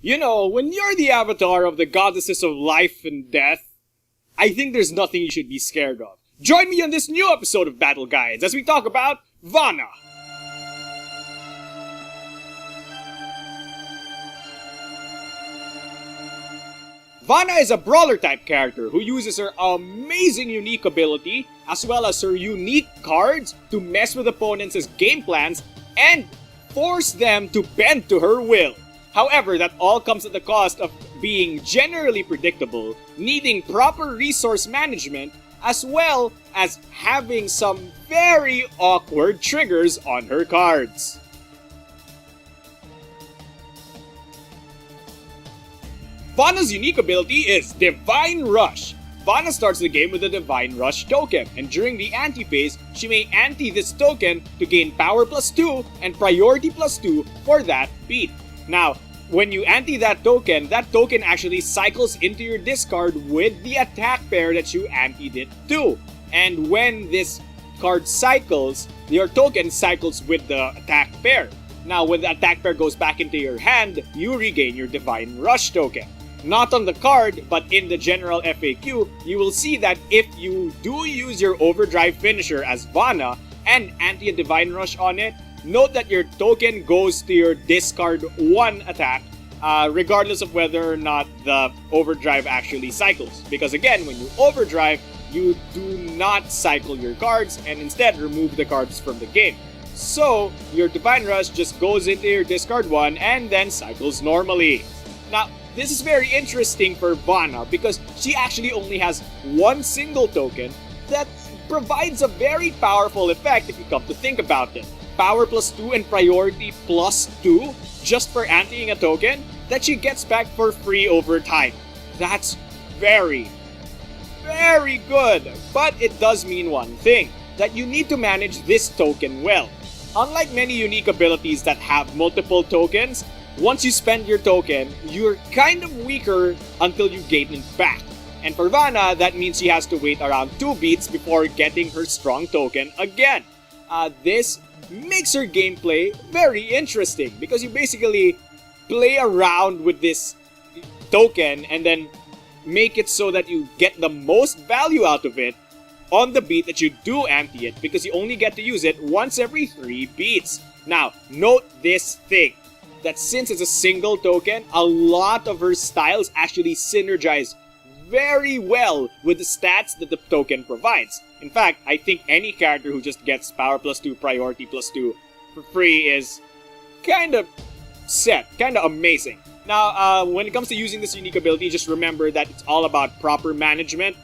You know, when you're the avatar of the goddesses of life and death, I think there's nothing you should be scared of. Join me on this new episode of Battle Guides as we talk about Vanaah. Vanaah is a brawler-type character who uses her amazing unique ability as well as her unique cards to mess with opponents' game plans and force them to bend to her will. However, that all comes at the cost of being generally predictable, needing proper resource management, as well as having some very awkward triggers on her cards. Vanaah's unique ability is Divine Rush. Vanaah starts the game with a Divine Rush token, and during the ante phase, she may ante this token to gain power +2 and priority +2 for that beat. Now, when you ante that token actually cycles into your discard with the attack pair that you anteed it to. And when this card cycles, your token cycles with the attack pair. Now, when the attack pair goes back into your hand, you regain your Divine Rush token. Not on the card, but in the general FAQ, you will see that if you do use your Overdrive Finisher as Vanaah and ante a Divine Rush on it, note that your token goes to your discard 1 attack, regardless of whether or not the Overdrive actually cycles. Because again, when you Overdrive, you do not cycle your cards and instead remove the cards from the game. So, your Divine Rush just goes into your discard 1 and then cycles normally. Now, this is very interesting for Vanaah because she actually only has one single token that provides a very powerful effect if you come to think about it. Power +2 and priority +2 just for anteing a token that she gets back for free over time. That's very, very good. But it does mean one thing, that you need to manage this token well. Unlike many unique abilities that have multiple tokens, once you spend your token, you're kind of weaker until you gain it back. And for Vanaah, that means she has to wait around 2 beats before getting her strong token again. This makes her gameplay very interesting because you basically play around with this token and then make it so that you get the most value out of it on the beat that you do ante it, because you only get to use it once every 3 beats. Now, note this thing, that since it's a single token, a lot of her styles actually synergize very well with the stats that the token provides. In fact, I think any character who just gets power +2, priority +2 for free is kind of set, kind of amazing. Now, when it comes to using this unique ability, just remember that it's all about proper management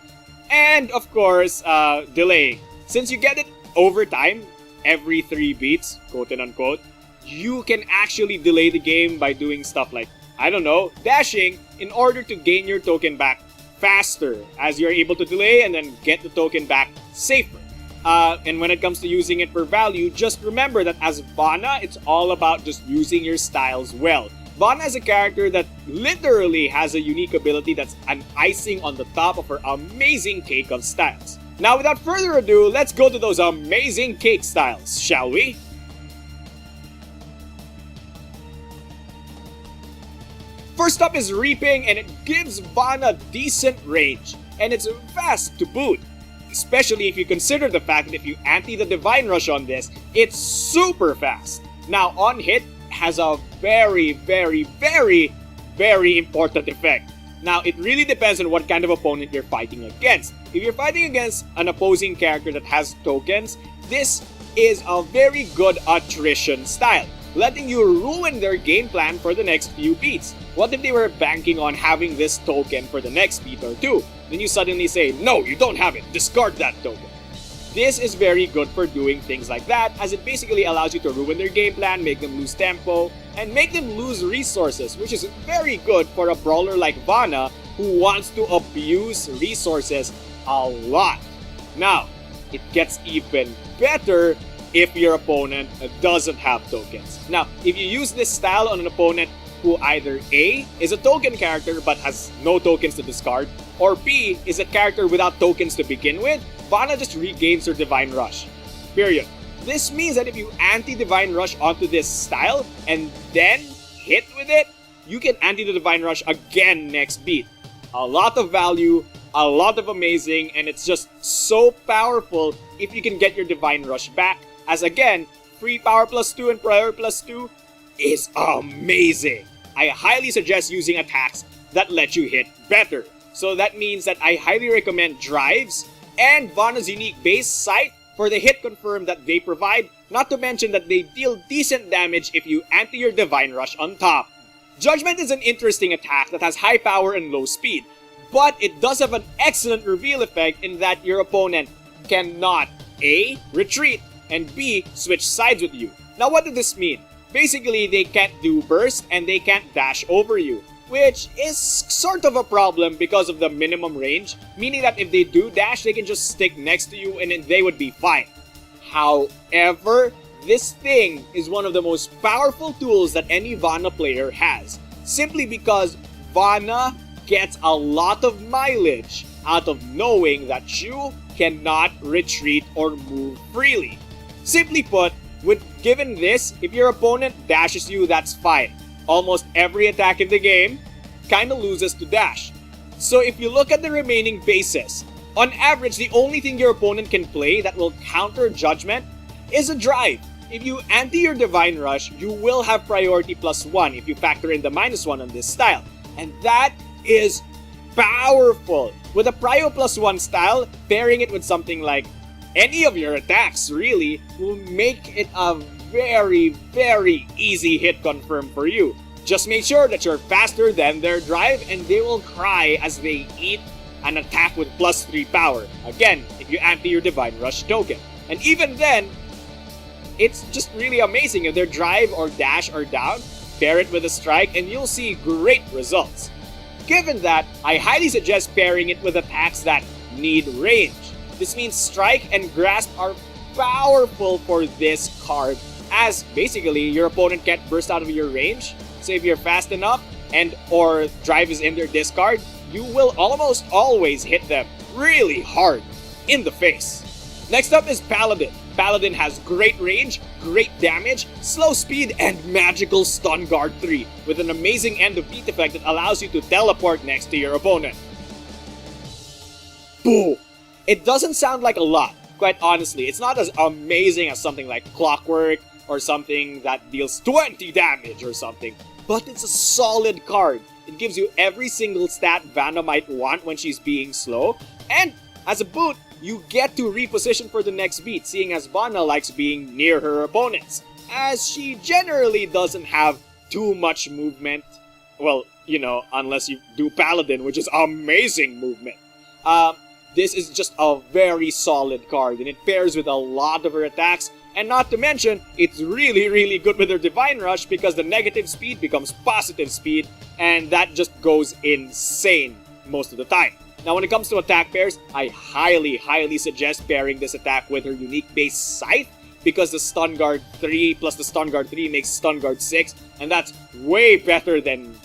and, of course, delaying. Since you get it over time, every 3 beats, quote and unquote, you can actually delay the game by doing stuff like, I don't know, dashing in order to gain your token back faster as you're able to delay and then get the token back safer. And when it comes to using it for value, just remember that as Vanaah, it's all about just using your styles well. Vanaah is a character that literally has a unique ability that's an icing on the top of her amazing cake of styles. Now, without further ado, let's go to those amazing cake styles, shall we? First up is Reaping, and it gives Vanaah decent range, and it's fast to boot. Especially if you consider the fact that if you ante the Divine Rush on this, it's super fast. Now, on hit, has a very, very, very, very important effect. Now, it really depends on what kind of opponent you're fighting against. If you're fighting against an opposing character that has tokens, this is a very good attrition style, letting you ruin their game plan for the next few beats. What if they were banking on having this token for the next beat or 2? Then you suddenly say, no, you don't have it, discard that token. This is very good for doing things like that, as it basically allows you to ruin their game plan, make them lose tempo, and make them lose resources, which is very good for a brawler like Vanaah who wants to abuse resources a lot. Now, it gets even better if your opponent doesn't have tokens. Now, if you use this style on an opponent who either A, is a token character but has no tokens to discard, or B, is a character without tokens to begin with, Vanaah just regains her Divine Rush. Period. This means that if you anti-Divine Rush onto this style and then hit with it, you can anti the Divine Rush again next beat. A lot of value, a lot of amazing, and it's just so powerful if you can get your Divine Rush back. As again, free power +2 and prior +2 is amazing. I highly suggest using attacks that let you hit better. So that means that I highly recommend Drives and Vanaah's unique base sight for the hit confirm that they provide, not to mention that they deal decent damage if you anti your Divine Rush on top. Judgement is an interesting attack that has high power and low speed, but it does have an excellent reveal effect in that your opponent cannot A. retreat, and B. switch sides with you. Now what does this mean? Basically, they can't do burst and they can't dash over you, which is sort of a problem because of the minimum range, meaning that if they do dash, they can just stick next to you and then they would be fine. However, this thing is one of the most powerful tools that any Vanaah player has, simply because Vanaah gets a lot of mileage out of knowing that you cannot retreat or move freely. Simply put, given this, if your opponent dashes you, that's fine. Almost every attack in the game kinda loses to dash. So if you look at the remaining bases, on average, the only thing your opponent can play that will counter Judgement is a Drive. If you anti your Divine Rush, you will have priority +1 if you factor in the -1 on this style. And that is powerful. With a prio +1 style, pairing it with something like any of your attacks really will make it a very, very easy hit confirm for you. Just make sure that you're faster than their Drive and they will cry as they eat an attack with +3 power. Again, if you anti your Divine Rush token. And even then, it's just really amazing. If their Drive or dash are down, pair it with a strike and you'll see great results. Given that, I highly suggest pairing it with attacks that need range. This means strike and grasp are powerful for this card, as basically your opponent can't burst out of your range. So if you're fast enough and or Drive is in their discard, you will almost always hit them really hard in the face. Next up is Paladin. Paladin has great range, great damage, slow speed, and magical stun guard 3 with an amazing end of beat effect that allows you to teleport next to your opponent. Boom! It doesn't sound like a lot, quite honestly. It's not as amazing as something like Clockwork or something that deals 20 damage or something, but it's a solid card. It gives you every single stat Vanaah might want when she's being slow, and as a boot, you get to reposition for the next beat, seeing as Vanaah likes being near her opponents, as she generally doesn't have too much movement. Well, you know, unless you do Paladin, which is amazing movement. This is just a very solid card, and it pairs with a lot of her attacks, and not to mention, it's really, really good with her Divine Rush because the negative speed becomes positive speed, and that just goes insane most of the time. Now, when it comes to attack pairs, I highly, highly suggest pairing this attack with her unique base Scythe, because the Stun Guard 3 plus the Stun Guard 3 makes Stun Guard 6, and that's way better than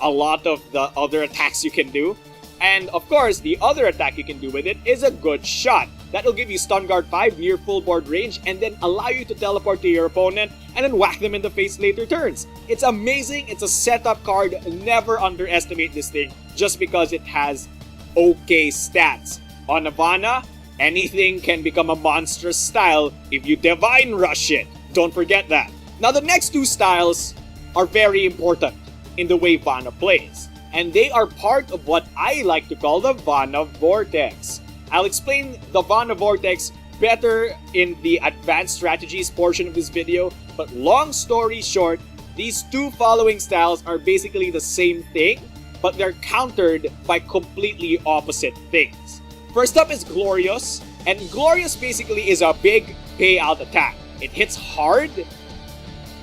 a lot of the other attacks you can do. And of course, the other attack you can do with it is a good shot. That will give you Stun Guard 5 near full board range and then allow you to teleport to your opponent and then whack them in the face later turns. It's amazing, it's a setup card, never underestimate this thing just because it has okay stats. On a Vanaah, anything can become a monstrous style if you Divine Rush it. Don't forget that. Now the next two styles are very important in the way Vanaah plays, and they are part of what I like to call the Vanaah Vortex. I'll explain the Vanaah Vortex better in the advanced strategies portion of this video, but long story short, these two following styles are basically the same thing, but they're countered by completely opposite things. First up is Glorious, and Glorious basically is a big payout attack. It hits hard,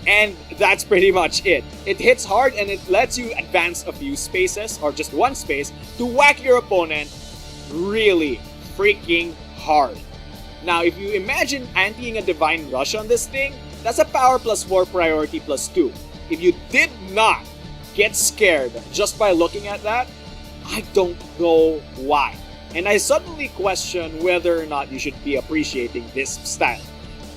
and that's pretty much it. It hits hard and it lets you advance a few spaces, or just one space, to whack your opponent really freaking hard. Now, if you imagine anti-ing a Divine Rush on this thing, that's a power +4 priority +2. If you did not get scared just by looking at that, I don't know why. And I suddenly question whether or not you should be appreciating this style.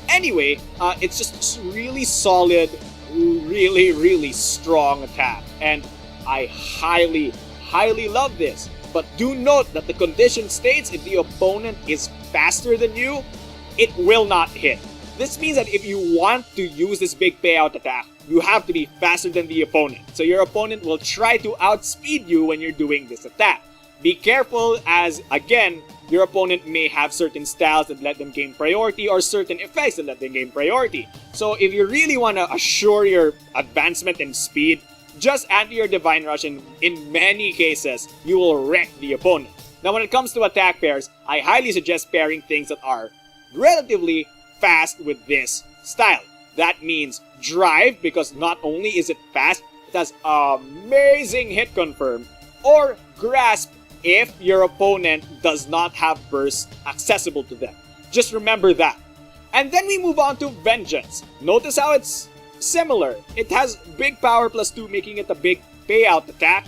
Anyway, it's just really solid really strong attack, and I highly love this. But do note that the condition states if the opponent is faster than you, it will not hit. This means that if you want to use this big payout attack, you have to be faster than the opponent. So your opponent will try to outspeed you when you're doing this attack. Be careful, as again, your opponent may have certain styles that let them gain priority or certain effects that let them gain priority. So if you really want to assure your advancement and speed, just anti your Divine Rush, and in many cases, you will wreck the opponent. Now when it comes to attack pairs, I highly suggest pairing things that are relatively fast with this style. That means Drive, because not only is it fast, it has amazing hit confirm, or Grasp if your opponent does not have burst accessible to them. Just remember that. And then we move on to Vengeance. Notice how it's similar. It has big power +2, making it a big payout attack.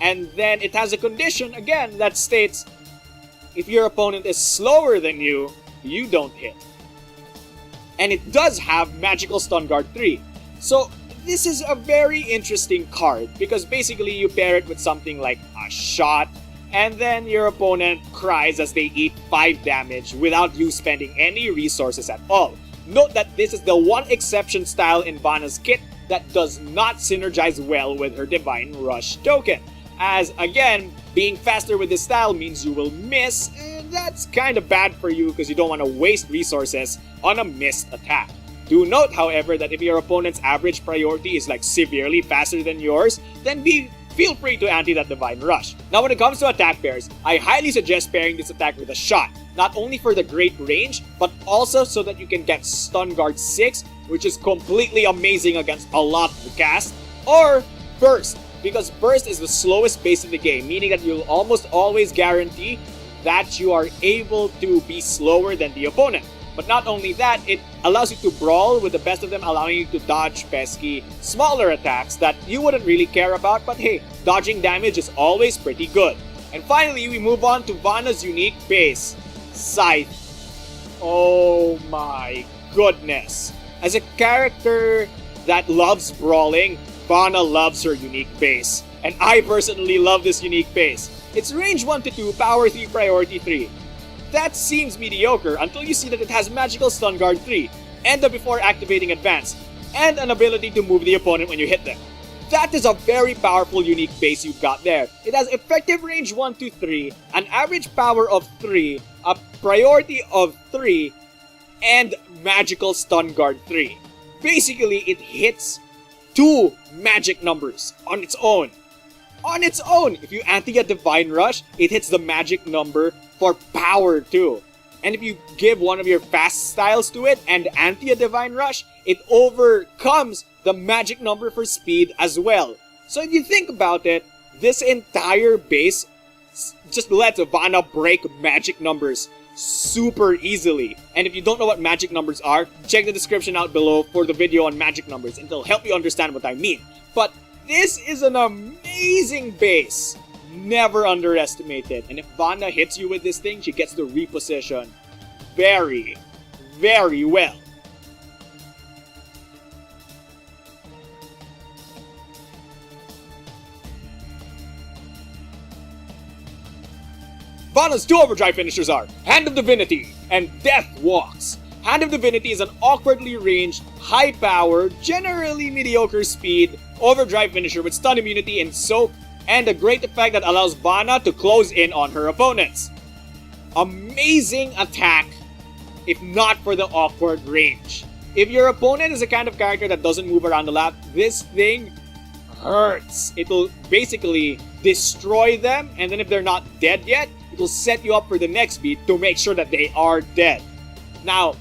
And then it has a condition, again, that states if your opponent is slower than you, you don't hit. And it does have Magical Stun Guard 3. So this is a very interesting card because basically you pair it with something like a Shot, and then your opponent cries as they eat 5 damage without you spending any resources at all. Note that this is the one exception style in Vanaah's kit that does not synergize well with her Divine Rush token. As again, being faster with this style means you will miss, and that's kind of bad for you because you don't want to waste resources on a missed attack. Do note, however, that if your opponent's average priority is like severely faster than yours, then feel free to anti that Divine Rush. Now when it comes to attack pairs, I highly suggest pairing this attack with a Shot. Not only for the great range, but also so that you can get Stun Guard 6, which is completely amazing against a lot of the cast, or Burst, because Burst is the slowest base in the game, meaning that you'll almost always guarantee that you are able to be slower than the opponent. But not only that, it allows you to brawl with the best of them, allowing you to dodge pesky, smaller attacks that you wouldn't really care about, but hey, dodging damage is always pretty good. And finally, we move on to Vanaah's unique base, Scythe. Oh my goodness. As a character that loves brawling, Vanaah loves her unique base. And I personally love this unique base. It's range 1 to 2, power 3, priority 3. That seems mediocre until you see that it has Magical Stun Guard 3, and the before activating advance, and an ability to move the opponent when you hit them. That is a very powerful unique base you've got there. It has effective range 1 to 3, an average power of 3, a priority of 3, and Magical Stun Guard 3. Basically, it hits 2 magic numbers on its own. On its own! If you anti a Divine Rush, it hits the magic number for power too. And if you give one of your fast styles to it and anti a Divine Rush, it overcomes the magic number for speed as well. So if you think about it, this entire base just lets Vanaah break magic numbers super easily. And if you don't know what magic numbers are, check the description out below for the video on magic numbers, and it'll help you understand what I mean. But this is an amazing base. Never underestimate it. And if Vanaah hits you with this thing, she gets to reposition very well. Vanaah's 2 Overdrive Finishers are Hand of Divinity and Death Walks. Hand of Divinity is an awkwardly ranged, high power, generally mediocre speed Overdrive Finisher with stun immunity and soak, and a great effect that allows Vanaah to close in on her opponents. Amazing attack, if not for the awkward range. If your opponent is a kind of character that doesn't move around a lot, this thing hurts. It'll basically destroy them, and then if they're not dead yet, it'll set you up for the next beat to make sure that they are dead. Now,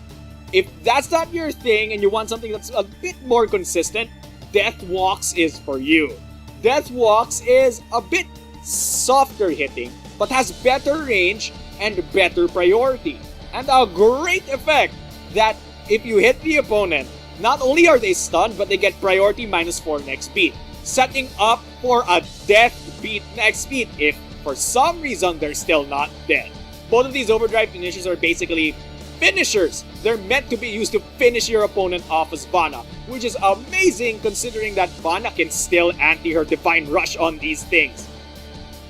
if that's not your thing and you want something that's a bit more consistent, Death Walks is for you. Death Walks is a bit softer hitting, but has better range and better priority. And a great effect that if you hit the opponent, not only are they stunned, but they get priority -4 next beat, setting up for a death beat next beat if for some reason they're still not dead. Both of these Overdrive Finishers are basically finishers. They're meant to be used to finish your opponent off as Vanaah, which is amazing considering that Vanaah can still anti her Divine Rush on these things.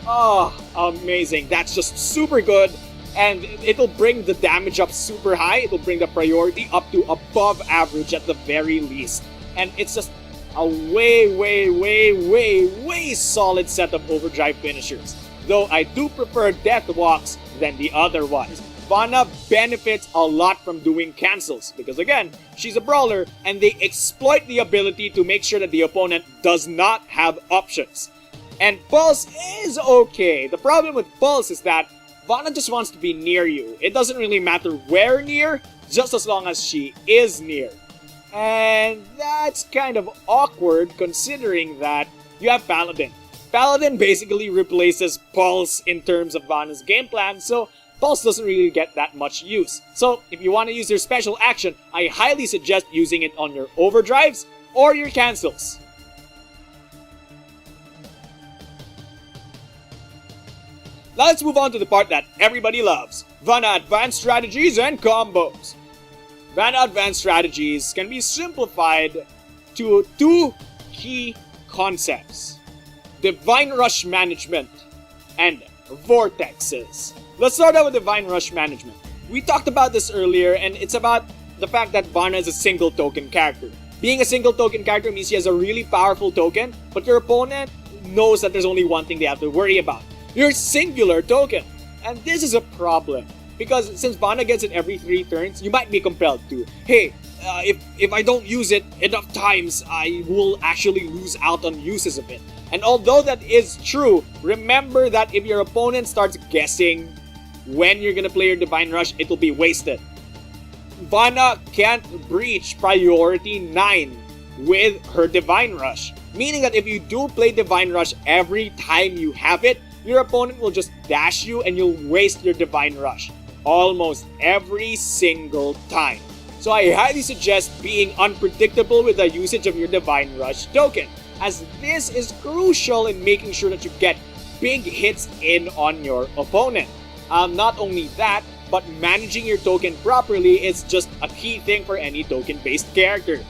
Oh, amazing. That's just super good. And it'll bring the damage up super high. It'll bring the priority up to above average at the very least. And it's just a way solid set of Overdrive Finishers. Though I do prefer Death Walks than the other ones. Vanaah benefits a lot from doing cancels because again, she's a brawler and they exploit the ability to make sure that the opponent does not have options. And Pulse is okay. The problem with Pulse is that Vanaah just wants to be near you. It doesn't really matter where near, just as long as she is near. And that's kind of awkward considering that you have Paladin. Paladin basically replaces Pulse in terms of Vanaah's game plan, so Pulse doesn't really get that much use. So if you want to use your special action, I highly suggest using it on your overdrives or your cancels. Now let's move on to the part that everybody loves, Vanaah Advanced Strategies and Combos. Vanaah Advanced Strategies can be simplified to two key concepts: Divine Rush Management and Vortexes. Let's start out with Divine Rush Management. We talked about this earlier, and it's about the fact that Vanaah is a single token character. Being a single token character means she has a really powerful token, but your opponent knows that there's only one thing they have to worry about: your singular token. And this is a problem, because since Vanaah gets it every 3 turns, you might be compelled to, hey, if I don't use it enough times, I will actually lose out on uses of it. And although that is true, remember that if your opponent starts guessing when you're gonna play your Divine Rush, it'll be wasted. Vanaah can't breach priority 9 with her Divine Rush, meaning that if you do play Divine Rush every time you have it, your opponent will just dash you and you'll waste your Divine Rush almost every single time. So I highly suggest being unpredictable with the usage of your Divine Rush token, as this is crucial in making sure that you get big hits in on your opponent. Not only that, but managing your token properly is just a key thing for any token-based character.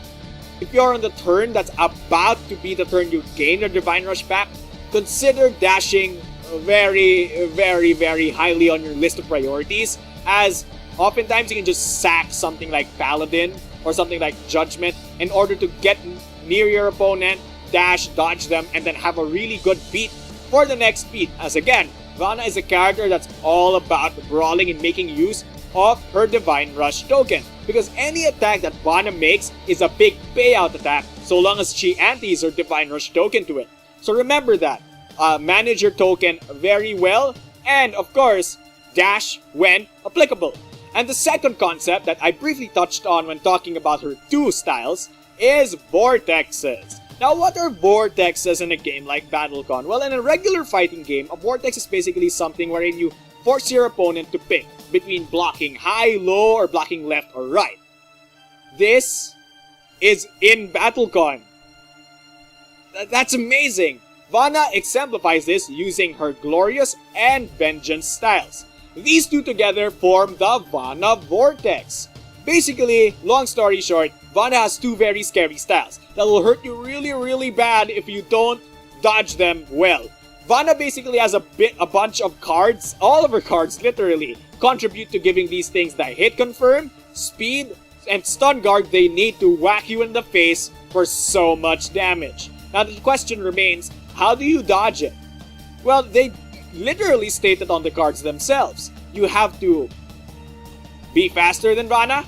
If you're on the turn that's about to be the turn you gain your Divine Rush back, consider dashing very highly on your list of priorities, as oftentimes you can just sack something like Paladin or something like Judgement in order to get near your opponent, dash, dodge them, and then have a really good beat for the next beat. As again, Vanaah is a character that's all about brawling and making use of her Divine Rush token, because any attack that Vanaah makes is a big payout attack so long as she antis her Divine Rush token to it. So remember that. Manage your token very well, and of course, dash when applicable. And the second concept that I briefly touched on when talking about her 2 styles is Vortexes. Now, what are Vortexes in a game like BattleCON? Well, in a regular fighting game, a Vortex is basically something wherein you force your opponent to pick between blocking high, low, or blocking left or right. This is in BattleCON. That's amazing! Vanaah exemplifies this using her Glorious and Vengeance styles. These two together form the Vanaah Vortex. Basically, long story short, Vanaah has 2 very scary styles that will hurt you really bad if you don't dodge them well. Vanaah basically has a bunch of cards, all of her cards literally, contribute to giving these things the hit confirm, speed, and stun guard they need to whack you in the face for so much damage. Now the question remains, how do you dodge it? Well, they literally state it on the cards themselves. You have to be faster than Vanaah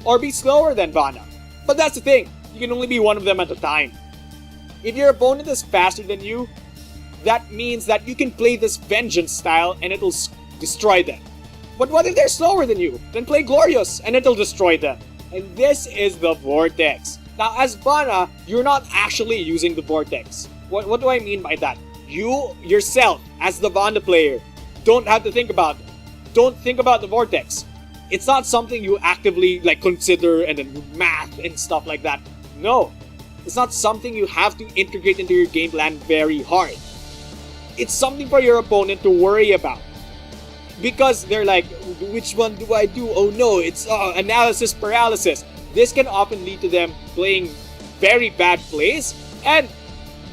or be slower than Vanaah. But that's the thing, you can only be one of them at a time. If your opponent is faster than you, that means that you can play this Vengeance style and it'll destroy them. But what if they're slower than you? Then play Glorious and it'll destroy them. And this is the Vortex. Now as Vanaah, you're not actually using the Vortex. What do I mean by that? You, yourself, as the Vanaah player, don't have to think about it. Don't think about the Vortex. It's not something you actively consider and then math and stuff like that. No. It's not something you have to integrate into your game plan very hard. It's something for your opponent to worry about. because they're like, which one do I do? Oh no, it's analysis paralysis. This can often lead to them playing very bad plays, and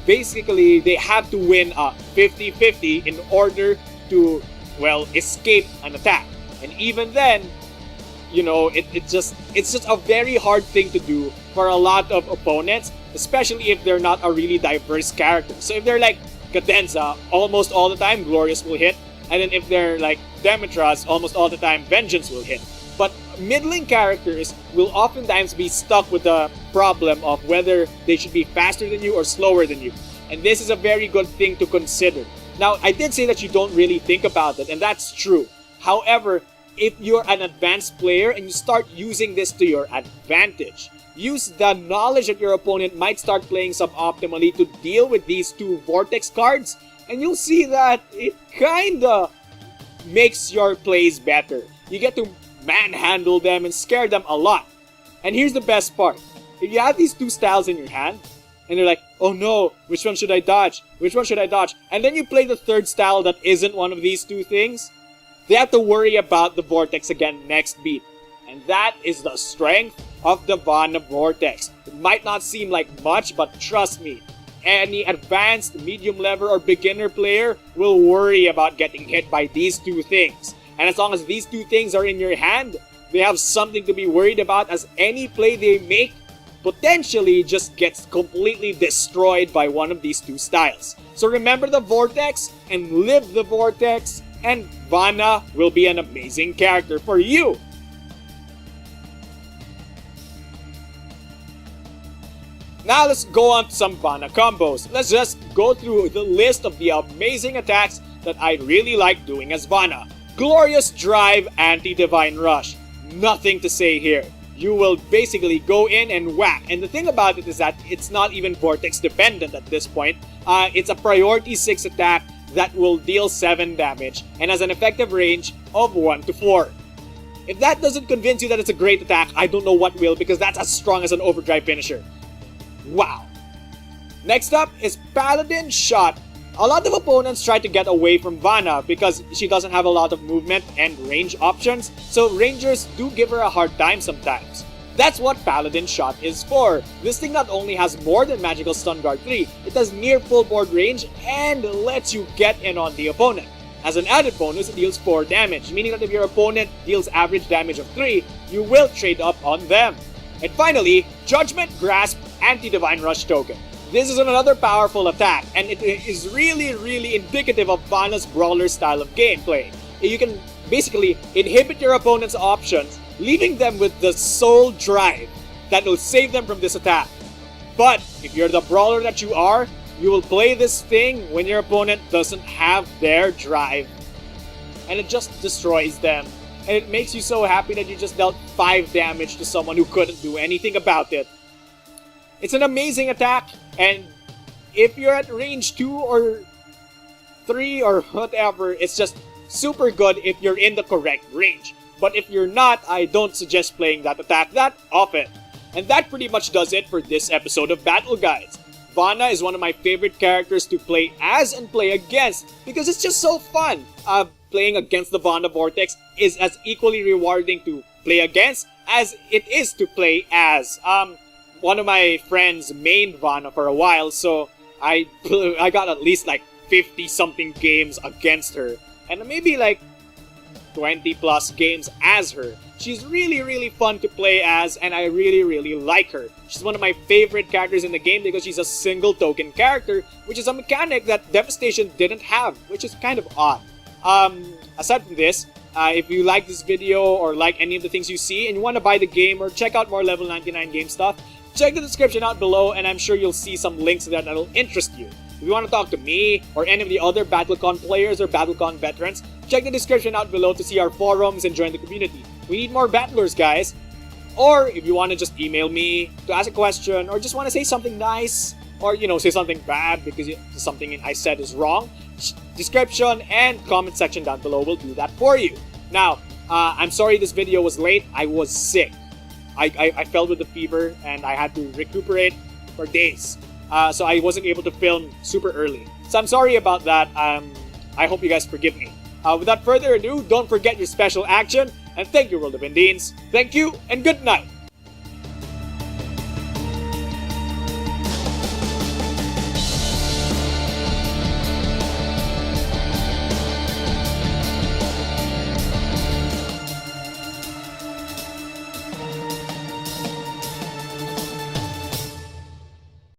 basically they have to win a 50-50 in order to, well, escape an attack. And even then, you know, it's just a very hard thing to do for a lot of opponents, especially if they're not a really diverse character. So if they're like Cadenza, almost all the time Glorious will hit, and then if they're like Demetras, almost all the time Vengeance will hit. But middling characters will oftentimes be stuck with the problem of whether they should be faster than you or slower than you. And this is a very good thing to consider. Now, I did say that you don't really think about it, and that's true. However, if you're an advanced player and you start using this to your advantage, use the knowledge that your opponent might start playing suboptimally to deal with these two Vortex cards, and you'll see that it kinda makes your plays better. You get to manhandle them and scare them a lot. And here's the best part. If you have these two styles in your hand, and they're like, oh no, which one should I dodge? Which one should I dodge? And then you play the third style that isn't one of these two things, they have to worry about the Vortex again next beat. And that is the strength of the Vanaah Vortex. It might not seem like much, but trust me, any advanced, medium level, or beginner player will worry about getting hit by these two things. And as long as these two things are in your hand, they have something to be worried about, as any play they make potentially just gets completely destroyed by one of these two styles. So remember the Vortex and live the Vortex, and Vanaah will be an amazing character for you. Now let's go on to some Vanaah combos. Let's just go through the list of the amazing attacks that I really like doing as Vanaah. Glorious Drive, Anti-Divine Rush. Nothing to say here. You will basically go in and whack. And the thing about it is that it's not even Vortex dependent at this point. It's a priority 6 attack that will deal 7 damage and has an effective range of 1 to 4. If that doesn't convince you that it's a great attack, I don't know what will, because that's as strong as an Overdrive Finisher. Wow. Next up is Paladin Shot. A lot of opponents try to get away from Vanaah because she doesn't have a lot of movement and range options, so rangers do give her a hard time sometimes. That's what Paladin Shot is for. This thing not only has more than Magical Stun Guard 3, it has near full board range and lets you get in on the opponent. As an added bonus, it deals 4 damage, meaning that if your opponent deals average damage of 3, you will trade up on them. And finally, Judgement, Grasp, Anti-Divine Rush token. This is another powerful attack, and it is really indicative of Vanaah's brawler style of gameplay. You can basically inhibit your opponent's options, leaving them with the sole drive that will save them from this attack. But if you're the brawler that you are, you will play this thing when your opponent doesn't have their drive, and it just destroys them. And it makes you so happy that you just dealt 5 damage to someone who couldn't do anything about it. It's an amazing attack, and if you're at range 2 or 3 or whatever, it's just super good if you're in the correct range. But if you're not, I don't suggest playing that attack that often. And that pretty much does it for this episode of Battle Guides. Vanaah is one of my favorite characters to play as and play against because it's just so fun. Playing against the Vanaah Vortex is as equally rewarding to play against as it is to play as. One of my friends mained Vanaah for a while, so I got at least like 50 something games against her, and maybe like 20 plus games as her. She's really fun to play as, and I really like her. She's one of my favorite characters in the game because she's a single token character, which is a mechanic that Devastation didn't have, which is kind of odd. Aside from this, if you like this video or like any of the things you see and you want to buy the game or check out more level 99 game stuff, check the description out below and I'm sure you'll see some links there that'll interest you. If you want to talk to me or any of the other BattleCON players or BattleCON veterans, check the description out below to see our forums and join the community. We need more battlers, guys. Or if you want to just email me to ask a question or just want to say something nice or, you know, say something bad because something I said is wrong, description and comment section down below will do that for you. Now, I'm sorry this video was late. I was sick. I fell with the fever and I had to recuperate for days. So I wasn't able to film super early. So I'm sorry about that. I hope you guys forgive me. Without further ado, don't forget your special action, and thank you, World of Indines. Thank you, and good night!